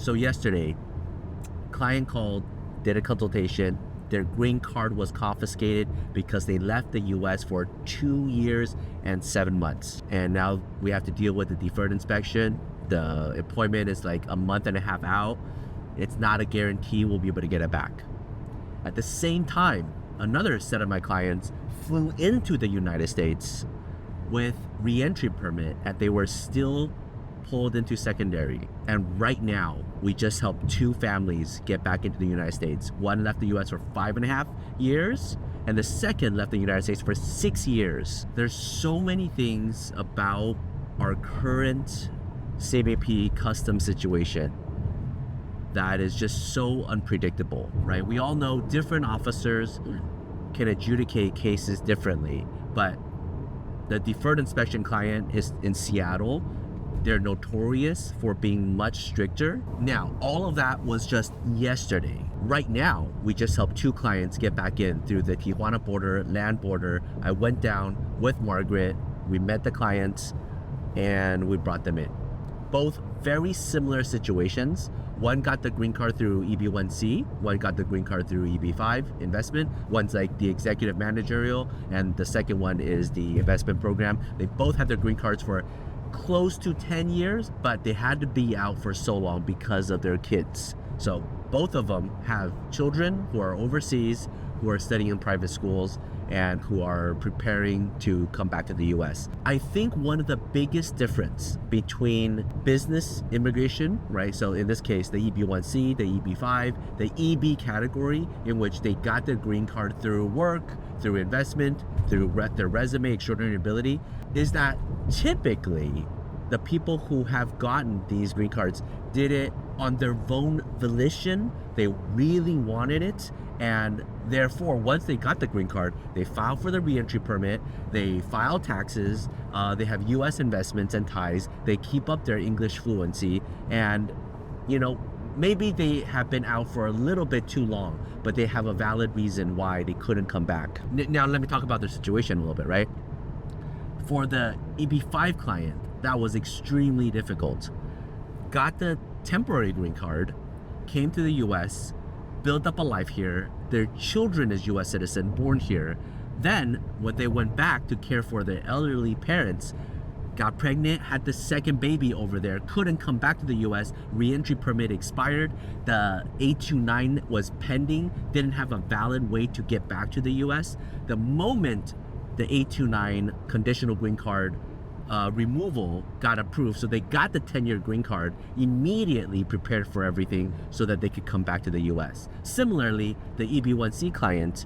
So yesterday, client called, did a consultation. Their green card was confiscated because they left the US for 2 years and 7 months. And now we have to deal with the deferred inspection. The employment is like a month and a half out. It's not a guarantee we'll be able to get it back. At the same time, another set of my clients flew into the United States with reentry permit and they were still pulled into secondary. And right now, we just helped 2 families get back into the United States. One left the US for 5.5 years, and the second left the United States for 6 years. There's so many things about our current CBP custom situation that is just so unpredictable, right? We all know different officers can adjudicate cases differently, but the deferred inspection client is in Seattle. They're notorious for being much stricter. Now, all of that was just yesterday. Right now, we just helped 2 clients get back in through the Tijuana border, land border. I went down with Margaret, we met the clients, and we brought them in. Both very similar situations. One got the green card through EB1C, one got the green card through EB5 investment. One's like the executive managerial, and the second one is the investment program. They both had their green cards for close to 10 years, but they had to be out for so long because of their kids. So both of them have children who are overseas, who are studying in private schools, and who are preparing to come back to the US. I think one of the biggest difference between business immigration, right? So in this case, the EB1C, the EB5, the EB category, in which they got their green card through work, through investment, through their resume, extraordinary ability, is that typically the people who have gotten these green cards did it on their own volition. They really wanted it, and therefore once they got the green card, they filed for the reentry permit, they file taxes, they have US investments and ties, they keep up their English fluency, and maybe they have been out for a little bit too long, but they have a valid reason why they couldn't come back. Now let me talk about their situation a little bit, right? For the EB5 client, that was extremely difficult. Got the temporary green card, came to the US, built up a life here, their children is US citizen, born here. Then when they went back to care for their elderly parents, got pregnant, had the second baby over there, couldn't come back to the US, reentry permit expired, the 829 was pending, didn't have a valid way to get back to the US. The moment the 829 conditional green card removal got approved, so they got the 10-year green card, immediately prepared for everything so that they could come back to the US. Similarly, the EB1C client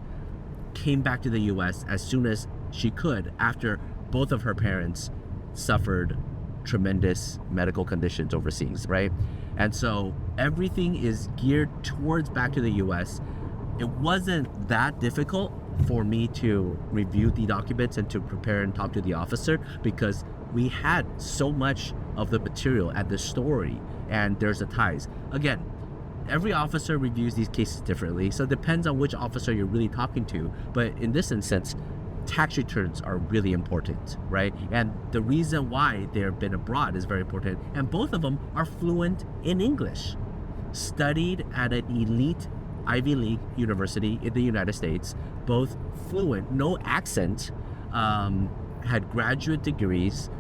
came back to the US as soon as she could after both of her parents suffered tremendous medical conditions overseas, right? And so everything is geared towards back to the US. It wasn't that difficult for me to review the documents and to prepare and talk to the officer, because we had so much of the material at the story, and there's the ties. Again, every officer reviews these cases differently, so it depends on which officer you're really talking to. But in this instance, tax returns are really important, right? And the reason why they've been abroad is very important. And both of them are fluent in English, studied at an elite Ivy League university in the United States, both fluent, no accent, had graduate degrees,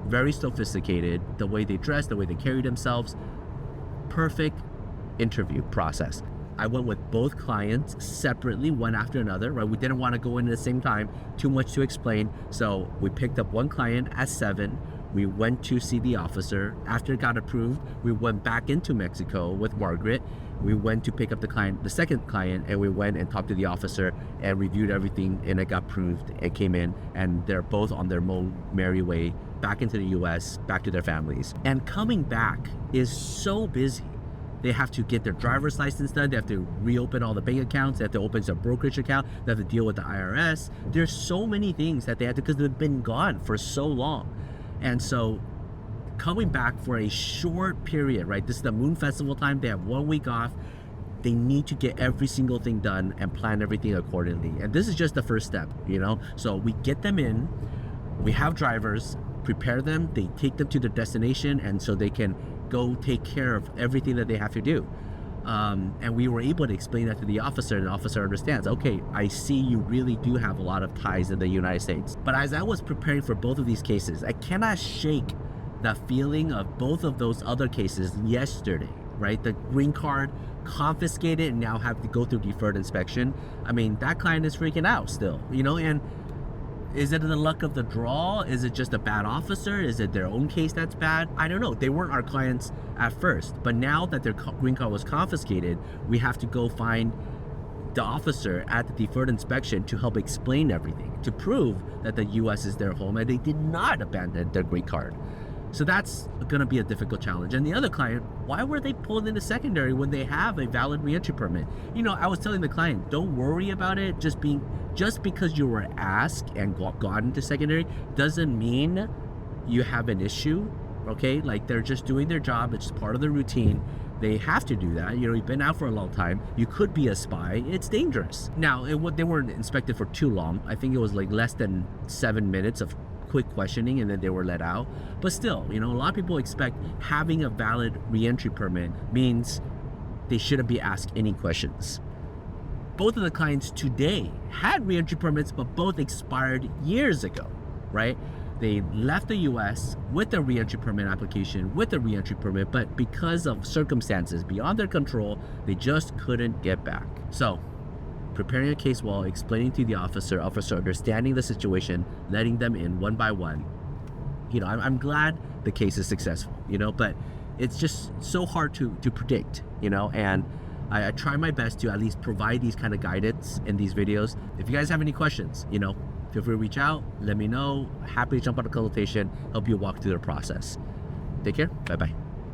very sophisticated, the way they dress, the way they carry themselves, perfect interview process. I went with both clients separately, one after another, right? We didn't want to go in at the same time, too much to explain. So we picked up one client at 7. We went to see the officer. After it got approved, we went back into Mexico with Margaret. We went to pick up the second client, and we went and talked to the officer and reviewed everything, and it got approved and came in, and they're both on their merry way back into the US, back to their families. And coming back is so busy. They have to get their driver's license done. They have to reopen all the bank accounts. They have to open their brokerage account. They have to deal with the IRS. There's so many things that they have to, because they've been gone for so long. And so coming back for a short period, right? This is the Moon Festival time. They have 1 week off. They need to get every single thing done and plan everything accordingly. And this is just the first step, So we get them in, we have drivers, prepare them, they take them to their destination, and so they can go take care of everything that they have to do. And we were able to explain that to the officer, and the officer understands, okay, I see you really do have a lot of ties in the United States. But as I was preparing for both of these cases, I cannot shake the feeling of both of those other cases yesterday, right? The green card confiscated and now have to go through deferred inspection. I mean, that client is freaking out still, you know, and is it the luck of the draw? Is it just a bad officer? Is it their own case that's bad? I don't know. They weren't our clients at first, but now that their green card was confiscated, we have to go find the officer at the deferred inspection to help explain everything, to prove that the US is their home and they did not abandon their green card. So that's going to be a difficult challenge. And the other client, why were they pulled into secondary when they have a valid reentry permit? You know, I was telling the client, don't worry about it. Just because you were asked and gone into secondary doesn't mean you have an issue, okay? Like, they're just doing their job. It's part of the routine. They have to do that. You know, you've been out for a long time. You could be a spy. It's dangerous. Now, they weren't inspected for too long. I think it was like less than 7 minutes of quick questioning, and then they were let out. But still, you know, a lot of people expect having a valid reentry permit means they shouldn't be asked any questions. Both of the clients today had reentry permits, but both expired years ago, right? They left the US with a reentry permit application, with a reentry permit, but because of circumstances beyond their control, they just couldn't get back. So, preparing a case while explaining to the officer understanding the situation, letting them in one by one. You know, I'm glad the case is successful, you know, but it's just so hard to predict, you know, and I try my best to at least provide these kind of guidance in these videos. If you guys have any questions, you know, feel free to reach out, let me know. Happy to jump on a consultation, help you walk through the process. Take care, bye-bye.